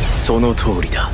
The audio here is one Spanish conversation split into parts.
その通りだ。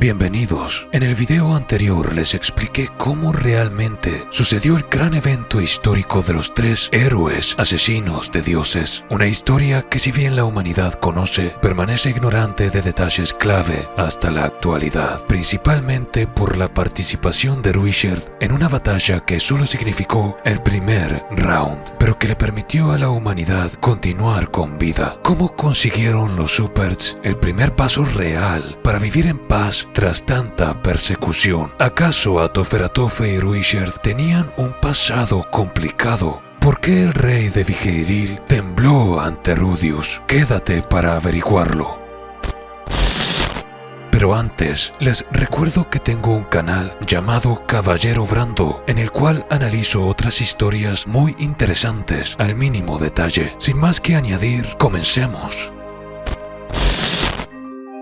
Bienvenidos. En el video anterior les expliqué cómo realmente sucedió el gran evento histórico de los 3 héroes asesinos de dioses. Una historia que, si bien la humanidad conoce, permanece ignorante de detalles clave hasta la actualidad, principalmente por la participación de Ruishard en una batalla que solo significó el primer round, pero que le permitió a la humanidad continuar con vida. ¿Cómo consiguieron los Superts el primer paso real para vivir en paz tras tanta persecución? ¿Acaso Atoferatofe y Ruishard tenían un pasado complicado? ¿Por qué el rey de Vigheiril tembló ante Rudius? Quédate para averiguarlo. Pero antes, les recuerdo que tengo un canal llamado Caballero Brando, en el cual analizo otras historias muy interesantes al mínimo detalle. Sin más que añadir, comencemos.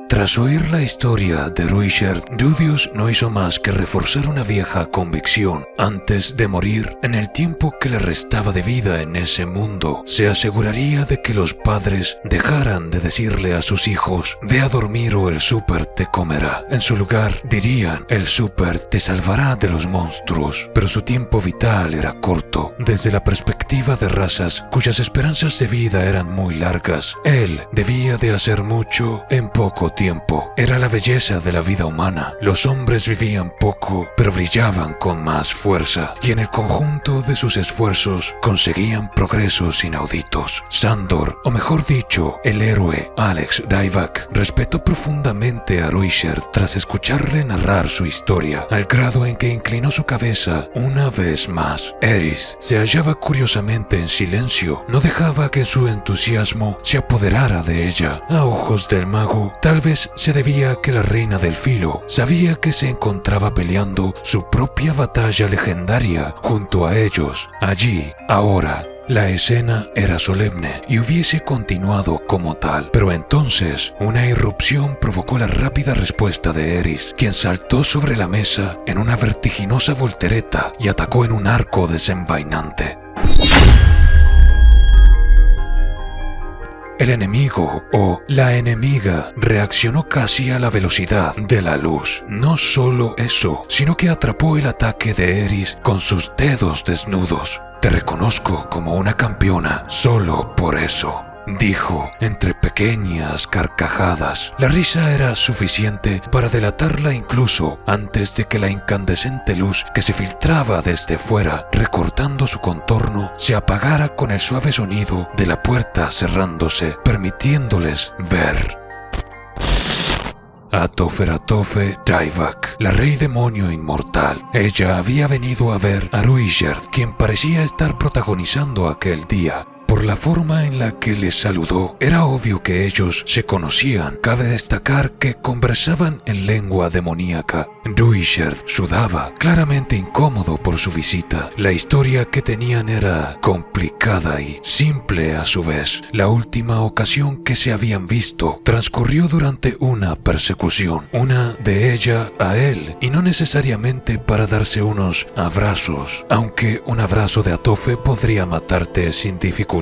Tras oír la historia de Ruishard, Rudius no hizo más que reforzar una vieja convicción. Antes de morir, en el tiempo que le restaba de vida en ese mundo, se aseguraría de que los padres dejaran de decirle a sus hijos: ve a dormir o el Super te comerá. En su lugar, dirían: el Super te salvará de los monstruos. Pero su tiempo vital era corto. Desde la perspectiva de razas cuyas esperanzas de vida eran muy largas, él debía de hacer mucho en poco tiempo. Era la belleza de la vida humana. Los hombres vivían poco, pero brillaban con más fuerza, y en el conjunto de sus esfuerzos conseguían progresos inauditos. Sandor, o mejor dicho, el héroe Alex Dyvak, respetó profundamente a Ruishard tras escucharle narrar su historia, al grado en que inclinó su cabeza una vez más. Eris se hallaba curiosamente en silencio. No dejaba que su entusiasmo se apoderara de ella. A ojos del mago, tal vez se debía a que la reina del filo sabía que se encontraba peleando su propia batalla legendaria junto a ellos. Allí, ahora, la escena era solemne y hubiese continuado como tal, pero entonces una irrupción provocó la rápida respuesta de Eris, quien saltó sobre la mesa en una vertiginosa voltereta y atacó en un arco desenvainante. El enemigo, o la enemiga, reaccionó casi a la velocidad de la luz. No solo eso, sino que atrapó el ataque de Eris con sus dedos desnudos. Te reconozco como una campeona solo por eso, dijo entre pequeñas carcajadas. La risa era suficiente para delatarla incluso antes de que la incandescente luz que se filtraba desde fuera, recortando su contorno, se apagara con el suave sonido de la puerta cerrándose, permitiéndoles ver. Atoferatofe Dyvak, la rey demonio inmortal. Ella había venido a ver a Ruishard, quien parecía estar protagonizando aquel día. Por la forma en la que les saludó, era obvio que ellos se conocían. Cabe destacar que conversaban en lengua demoníaca. Ruishard sudaba, claramente incómodo por su visita. La historia que tenían era complicada y simple a su vez. La última ocasión que se habían visto transcurrió durante una persecución, una de ella a él, y no necesariamente para darse unos abrazos, aunque un abrazo de Atofe podría matarte sin dificultad.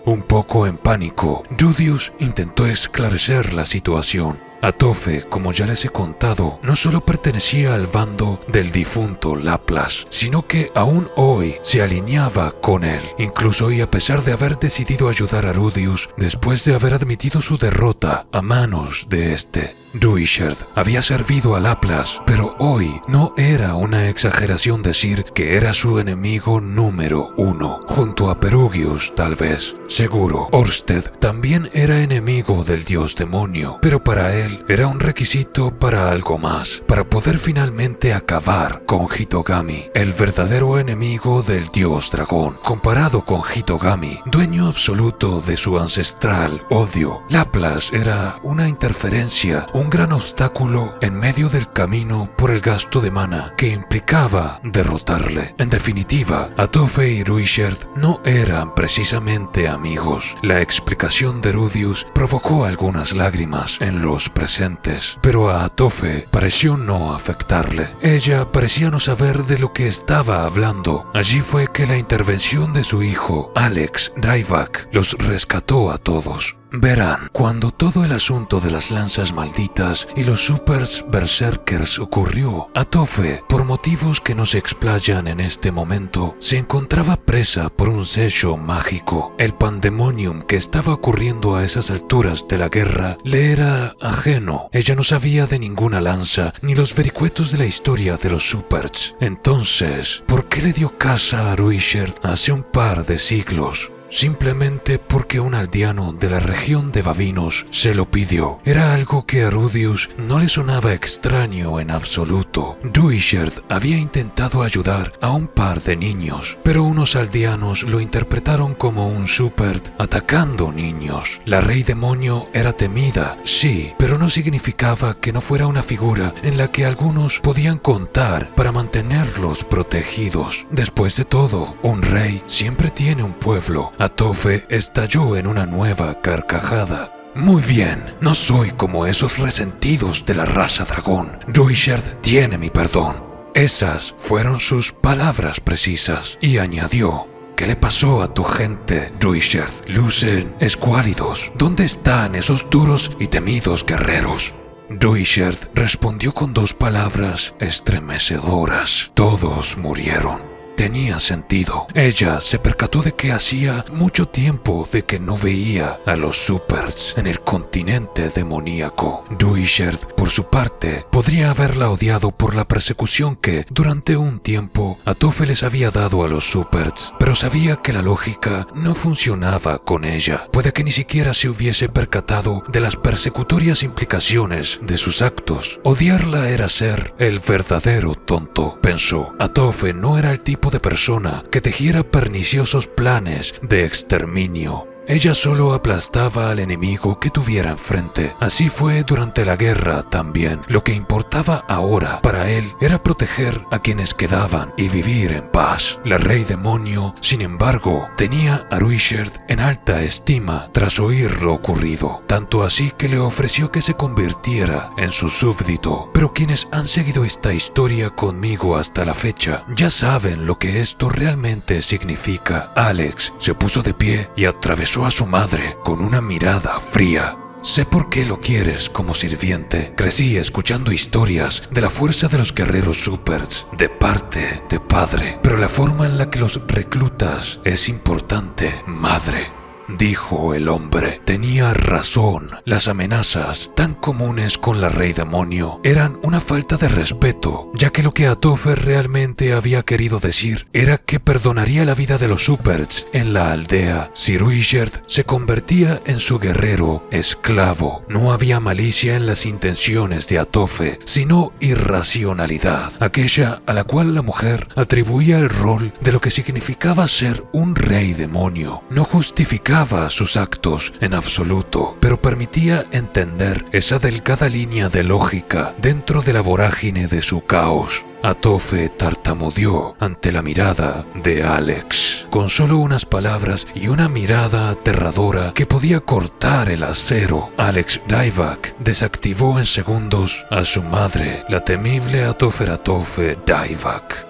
Un poco en pánico, Rudius intentó esclarecer la situación. Atofe, como ya les he contado, no solo pertenecía al bando del difunto Laplas, sino que aún hoy se alineaba con él, incluso y a pesar de haber decidido ayudar a Rudius después de haber admitido su derrota a manos de este. Ruishard había servido a Laplas, pero hoy no era una exageración decir que era su enemigo número 1, junto a Perugius tal vez. Seguro, Orsted también era enemigo del dios demonio, pero para él era un requisito para algo más, para poder finalmente acabar con Hitogami, el verdadero enemigo del dios dragón. Comparado con Hitogami, dueño absoluto de su ancestral odio, Laplas era una interferencia, un gran obstáculo en medio del camino por el gasto de mana que implicaba derrotarle. En definitiva, Atofe y Ruishard no eran precisamente amigos. La explicación de Rudius provocó algunas lágrimas en los presentes. presentes, pero a Atofe pareció no afectarle. Ella parecía no saber de lo que estaba hablando. Allí fue que la intervención de su hijo, Alex Dyvak, los rescató a todos. Verán, cuando todo el asunto de las lanzas malditas y los supers berserkers ocurrió, Atofe, por motivos que no se explayan en este momento, se encontraba presa por un sello mágico. El pandemonium que estaba ocurriendo a esas alturas de la guerra le era ajeno. Ella no sabía de ninguna lanza ni los vericuetos de la historia de los supers. Entonces, ¿por qué le dio casa a Ruijerd hace un par de siglos? Simplemente porque un aldeano de la región de Bavinos se lo pidió. Era algo que a Rudius no le sonaba extraño en absoluto. Ruijerd había intentado ayudar a un par de niños, pero unos aldeanos lo interpretaron como un super atacando niños. La Rey Demonio era temida, sí, pero no significaba que no fuera una figura en la que algunos podían contar para mantenerlos protegidos. Después de todo, un rey siempre tiene un pueblo. Atofe estalló en una nueva carcajada. Muy bien, no soy como esos resentidos de la raza dragón. Ruijerd tiene mi perdón. Esas fueron sus palabras precisas. Y añadió: ¿qué le pasó a tu gente, Ruijerd? Lucen escuálidos. ¿Dónde están esos duros y temidos guerreros? Ruijerd respondió con dos palabras estremecedoras: todos murieron. Tenía sentido. Ella se percató de que hacía mucho tiempo de que no veía a los supers en el continente demoníaco. Ruijerd, por su parte, podría haberla odiado por la persecución que, durante un tiempo, Atofe les había dado a los supers, pero sabía que la lógica no funcionaba con ella. Puede que ni siquiera se hubiese percatado de las persecutorias implicaciones de sus actos. Odiarla era ser el verdadero tonto, pensó. Atofe no era el tipo de persona que tejiera perniciosos planes de exterminio. Ella solo aplastaba al enemigo que tuviera enfrente. Así fue durante la guerra también. Lo que importaba ahora para él era proteger a quienes quedaban y vivir en paz. La Rey Demonio, sin embargo, tenía a Ruijerd en alta estima tras oír lo ocurrido, tanto así que le ofreció que se convirtiera en su súbdito. Pero quienes han seguido esta historia conmigo hasta la fecha ya saben lo que esto realmente significa. Alex se puso de pie y atravesó a su madre con una mirada fría. Sé por qué lo quieres como sirviente. Crecí escuchando historias de la fuerza de los guerreros supers de parte de padre, pero la forma en la que los reclutas es importante, madre. Dijo el hombre. Tenía razón. Las amenazas tan comunes con la Rey Demonio eran una falta de respeto, ya que lo que Atofe realmente había querido decir era que perdonaría la vida de los supers en la aldea si Ruijerd se convertía en su guerrero esclavo. No había malicia en las intenciones de Atofe, sino irracionalidad, aquella a la cual la mujer atribuía el rol de lo que significaba ser un rey demonio. No justificaba sus actos en absoluto, pero permitía entender esa delgada línea de lógica dentro de la vorágine de su caos. Atofe tartamudeó ante la mirada de Alex, con solo unas palabras y una mirada aterradora que podía cortar el acero. Alex Dyvak desactivó en segundos a su madre, la temible Atofe Dyvak.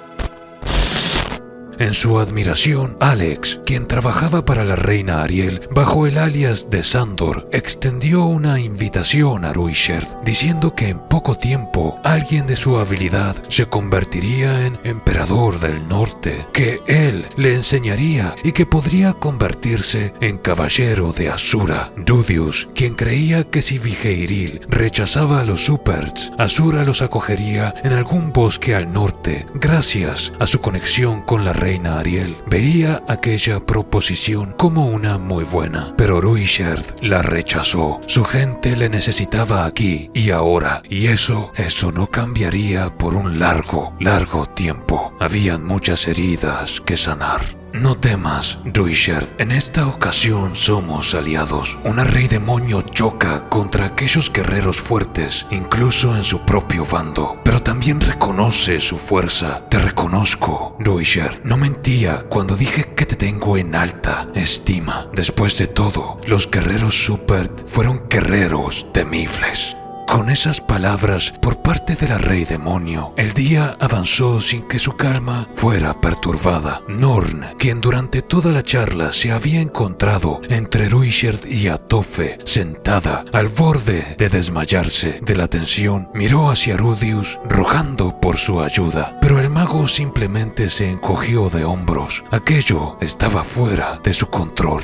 En su admiración, Alex, quien trabajaba para la reina Ariel bajo el alias de Sandor, extendió una invitación a Ruijerd, diciendo que en poco tiempo alguien de su habilidad se convertiría en emperador del norte, que él le enseñaría y que podría convertirse en caballero de Asura. Rudius, quien creía que si Vigeiril rechazaba a los supers, Asura los acogería en algún bosque al norte, gracias a su conexión con la reina Ariel, veía aquella proposición como una muy buena, pero Ruijerd la rechazó. Su gente le necesitaba aquí y ahora, y eso no cambiaría por un largo tiempo. Habían muchas heridas que sanar. No temas, Ruijerd, en esta ocasión somos aliados. Una Rey Demonio choca contra aquellos guerreros fuertes, incluso en su propio bando, pero también reconoce su fuerza. Te reconozco, Ruijerd. No mentía cuando dije que te tengo en alta estima. Después de todo, los guerreros super fueron guerreros temibles. Con esas palabras por parte de la Rey Demonio, el día avanzó sin que su calma fuera perturbada. Norn, quien durante toda la charla se había encontrado entre Ruigerd y Atofe, sentada al borde de desmayarse de la tensión, miró hacia Rudius rogando por su ayuda, pero el mago simplemente se encogió de hombros. Aquello estaba fuera de su control.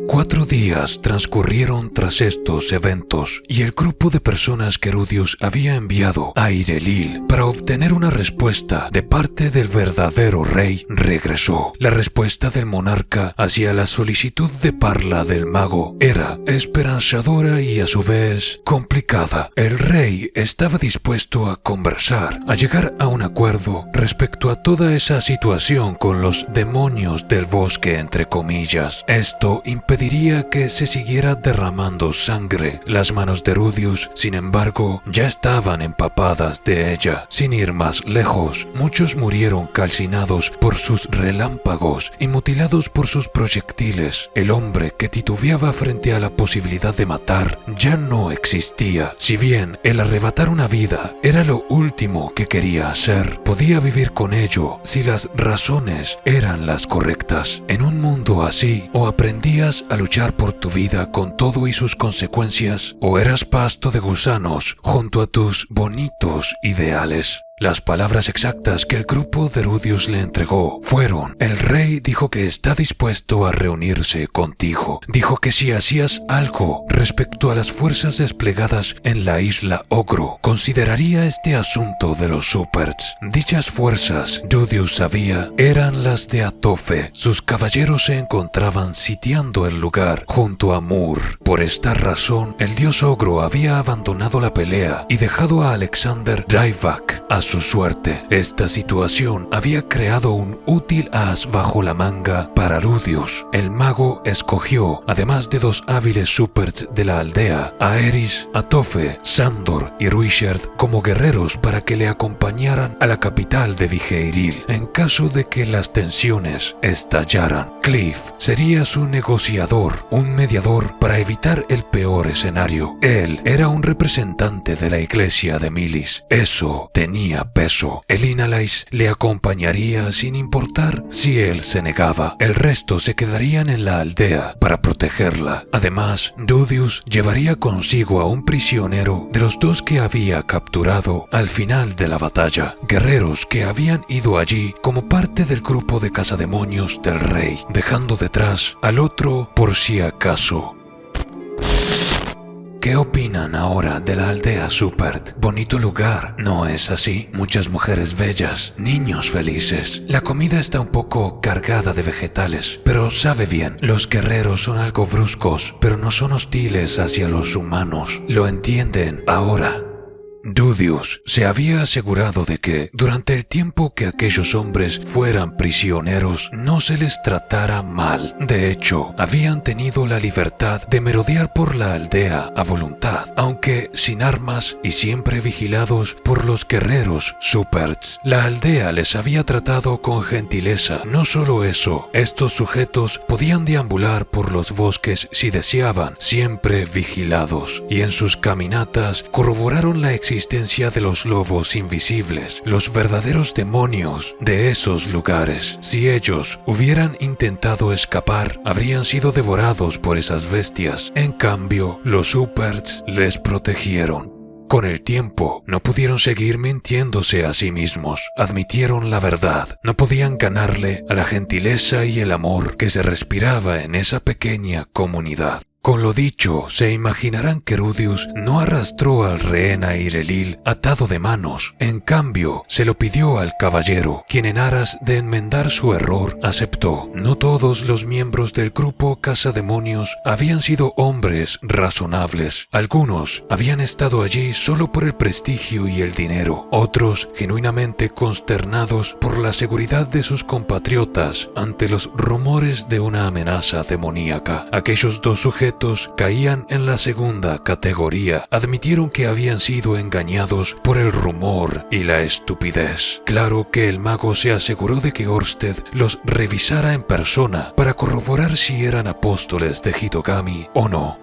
4 días transcurrieron tras estos eventos y el grupo de personas que Rudius había enviado a Irilil para obtener una respuesta de parte del verdadero rey regresó. La respuesta del monarca hacia la solicitud de parla del mago era esperanzadora y a su vez complicada. El rey estaba dispuesto a conversar, a llegar a un acuerdo respecto a toda esa situación con los demonios del bosque, entre comillas. Esto impediría que se siguiera derramando sangre. Las manos de Rudius, sin embargo, ya estaban empapadas de ella. Sin ir más lejos, muchos murieron calcinados por sus relámpagos y mutilados por sus proyectiles. El hombre que titubeaba frente a la posibilidad de matar ya no existía. Si bien el arrebatar una vida era lo último que quería hacer, podía vivir con ello si las razones eran las correctas. En un mundo así, o aprendías a luchar por tu vida con todo y sus consecuencias, o eras pasto de gusanos junto a tus bonitos ideales. Las palabras exactas que el grupo de Rudius le entregó fueron: el rey dijo que está dispuesto a reunirse contigo. Dijo que si hacías algo respecto a las fuerzas desplegadas en la isla Ogro, consideraría este asunto de los Superts. Dichas fuerzas, Rudius sabía, eran las de Atofe. Sus caballeros se encontraban sitiando el lugar junto a Mur. Por esta razón, el dios Ogro había abandonado la pelea y dejado a Alexander Dreyvak a su suerte. Esta situación había creado un útil as bajo la manga para Rudius. El mago escogió, además de 2 hábiles Superts de la aldea, a Eris, Atofe, Sandor y Ruigerd como guerreros para que le acompañaran a la capital de Vigeiril en caso de que las tensiones estallaran. Cliff sería su negociador, un mediador para evitar el peor escenario. Él era un representante de la iglesia de Milis. Eso tenía peso. El Inalais le acompañaría sin importar si él se negaba. El resto se quedarían en la aldea para protegerla. Además, Rudius llevaría consigo a un prisionero de los 2 que había capturado al final de la batalla. Guerreros que habían ido allí como parte del grupo de cazademonios del rey, dejando detrás al otro por si acaso. ¿Qué opinan ahora de la aldea Supert? Bonito lugar, ¿no es así? Muchas mujeres bellas, niños felices. La comida está un poco cargada de vegetales, pero sabe bien. Los guerreros son algo bruscos, pero no son hostiles hacia los humanos. ¿Lo entienden ahora? Rudius se había asegurado de que, durante el tiempo que aquellos hombres fueran prisioneros, no se les tratara mal. De hecho, habían tenido la libertad de merodear por la aldea a voluntad, aunque sin armas y siempre vigilados por los guerreros Superts. La aldea les había tratado con gentileza. No solo eso, estos sujetos podían deambular por los bosques si deseaban, siempre vigilados, y en sus caminatas corroboraron la existencia de los lobos invisibles, los verdaderos demonios de esos lugares. Si ellos hubieran intentado escapar, habrían sido devorados por esas bestias. En cambio, los Superts les protegieron. Con el tiempo, no pudieron seguir mintiéndose a sí mismos. Admitieron la verdad. No podían ganarle a la gentileza y el amor que se respiraba en esa pequeña comunidad. Con lo dicho, se imaginarán que Rudius no arrastró al rehén a Irilil atado de manos. En cambio, se lo pidió al caballero, quien en aras de enmendar su error aceptó. No todos los miembros del grupo cazademonios habían sido hombres razonables. Algunos habían estado allí solo por el prestigio y el dinero. Otros, genuinamente consternados por la seguridad de sus compatriotas ante los rumores de una amenaza demoníaca. Aquellos 2 sujetos caían en la segunda categoría. Admitieron que habían sido engañados por el rumor y la estupidez. Claro que el mago se aseguró de que Orsted los revisara en persona para corroborar si eran apóstoles de Hitogami o no.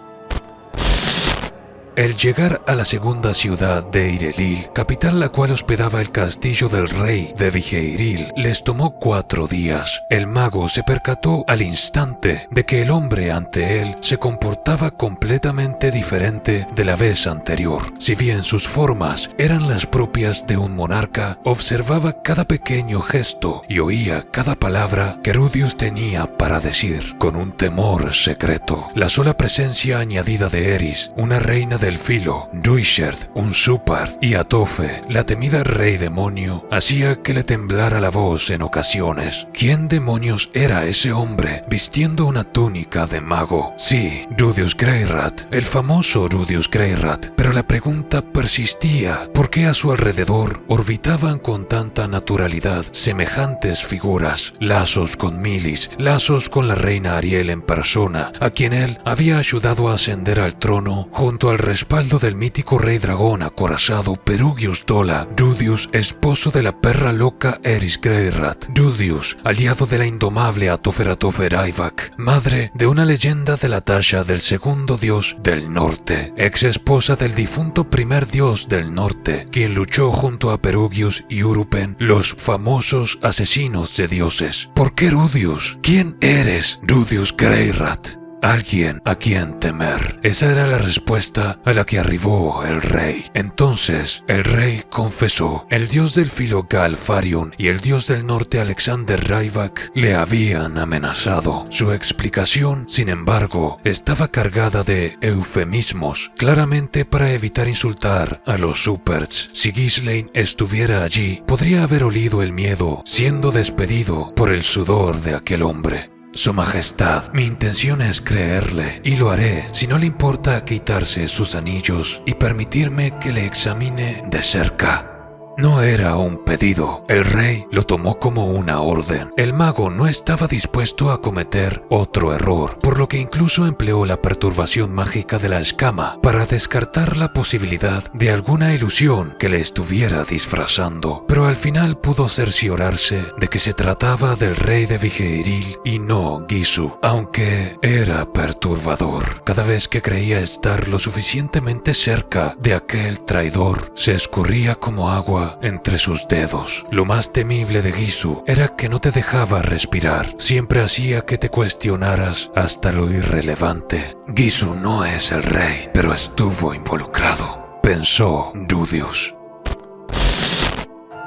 El llegar a la segunda ciudad de Irilil, capital la cual hospedaba el castillo del rey de Vigeiril, les tomó 4 días. El mago se percató al instante de que el hombre ante él se comportaba completamente diferente de la vez anterior. Si bien sus formas eran las propias de un monarca, observaba cada pequeño gesto y oía cada palabra que Rudius tenía para decir, con un temor secreto. La sola presencia añadida de Eris, una reina del filo, Ruisherd, un Supard, y Atofe, la temida rey demonio, hacía que le temblara la voz en ocasiones. ¿Quién demonios era ese hombre vistiendo una túnica de mago? Sí, Rudius Greyrat, el famoso Rudius Greyrat, pero la pregunta persistía: ¿por qué a su alrededor orbitaban con tanta naturalidad semejantes figuras? Lazos con Milis, lazos con la reina Ariel en persona, a quien él había ayudado a ascender al trono junto al respaldo del mítico rey dragón acorazado Perugius Dola. Rudius, esposo de la perra loca Eris Greyrat. Rudius, aliado de la indomable Atoferatofer Aivak, madre de una leyenda de la talla del segundo dios del norte, ex esposa del difunto primer dios del norte, quien luchó junto a Perugius y Urupen, los famosos asesinos de dioses. ¿Por qué Rudius? ¿Quién eres, Rudius Greyrat? Alguien a quien temer. Esa era la respuesta a la que arribó el rey. Entonces el rey confesó: el dios del filo Galfarion y el dios del norte Alexander Rybak le habían amenazado. Su explicación, sin embargo, estaba cargada de eufemismos, claramente para evitar insultar a los Superts. Si Ghislain estuviera allí, podría haber olido el miedo siendo despedido por el sudor de aquel hombre. Su Majestad, mi intención es creerle, y lo haré si no le importa quitarse sus anillos y permitirme que le examine de cerca. No era un pedido, el rey lo tomó como una orden. El mago no estaba dispuesto a cometer otro error, por lo que incluso empleó la perturbación mágica de la escama para descartar la posibilidad de alguna ilusión que le estuviera disfrazando. Pero al final pudo cerciorarse de que se trataba del rey de Vigeiril y no Gisu, aunque era perturbador. Cada vez que creía estar lo suficientemente cerca de aquel traidor, se escurría como agua entre sus dedos. Lo más temible de Gisu era que no te dejaba respirar. Siempre hacía que te cuestionaras hasta lo irrelevante. Gisu no es el rey, pero estuvo involucrado, pensó Rudius.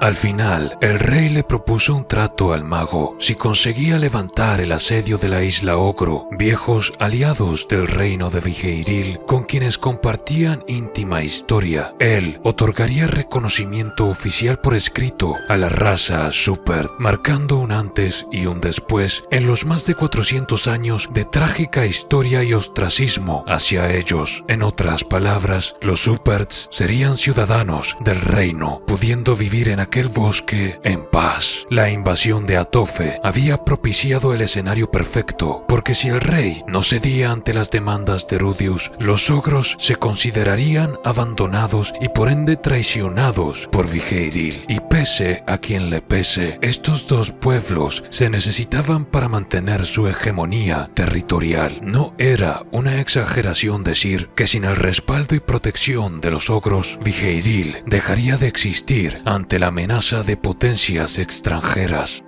Al final, el rey le propuso un trato al mago si conseguía levantar el asedio de la isla Ogro, viejos aliados del reino de Vigeiril con quienes compartían íntima historia. Él otorgaría reconocimiento oficial por escrito a la raza Super, marcando un antes y un después en los más de 400 años de trágica historia y ostracismo hacia ellos. En otras palabras, los Superts serían ciudadanos del reino, pudiendo vivir en aquel bosque en paz. La invasión de Atofe había propiciado el escenario perfecto, porque si el rey no cedía ante las demandas de Rudius, los ogros se considerarían abandonados y por ende traicionados por Vigeiril. Y pese a quien le pese, estos dos pueblos se necesitaban para mantener su hegemonía territorial. No era una exageración decir que sin el respaldo y protección de los ogros, Vigeiril dejaría de existir ante la amenaza de potencias extranjeras.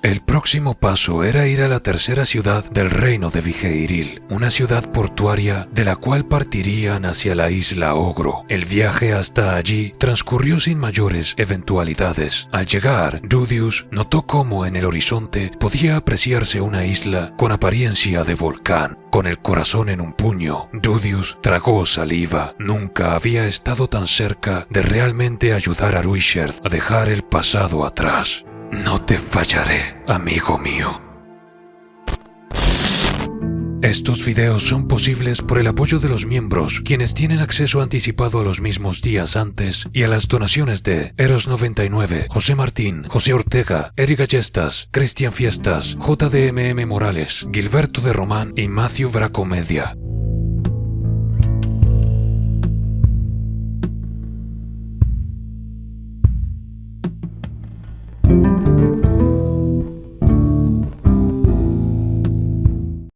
El próximo paso era ir a la tercera ciudad del reino de Vigeiril, una ciudad portuaria de la cual partirían hacia la isla Ogro. El viaje hasta allí transcurrió sin mayores eventualidades. Al llegar, Rudius notó cómo en el horizonte podía apreciarse una isla con apariencia de volcán. Con el corazón en un puño, Rudius tragó saliva. Nunca había estado tan cerca de realmente ayudar a Ruisherd a dejar el pasado atrás. No te fallaré, amigo mío. Estos videos son posibles por el apoyo de los miembros, quienes tienen acceso anticipado a los mismos días antes y a las donaciones de Eros99, José Martín, José Ortega, Eric Ayestas, Cristian Fiestas, JDMM Morales, Gilberto de Román y Matthew Bracomedia.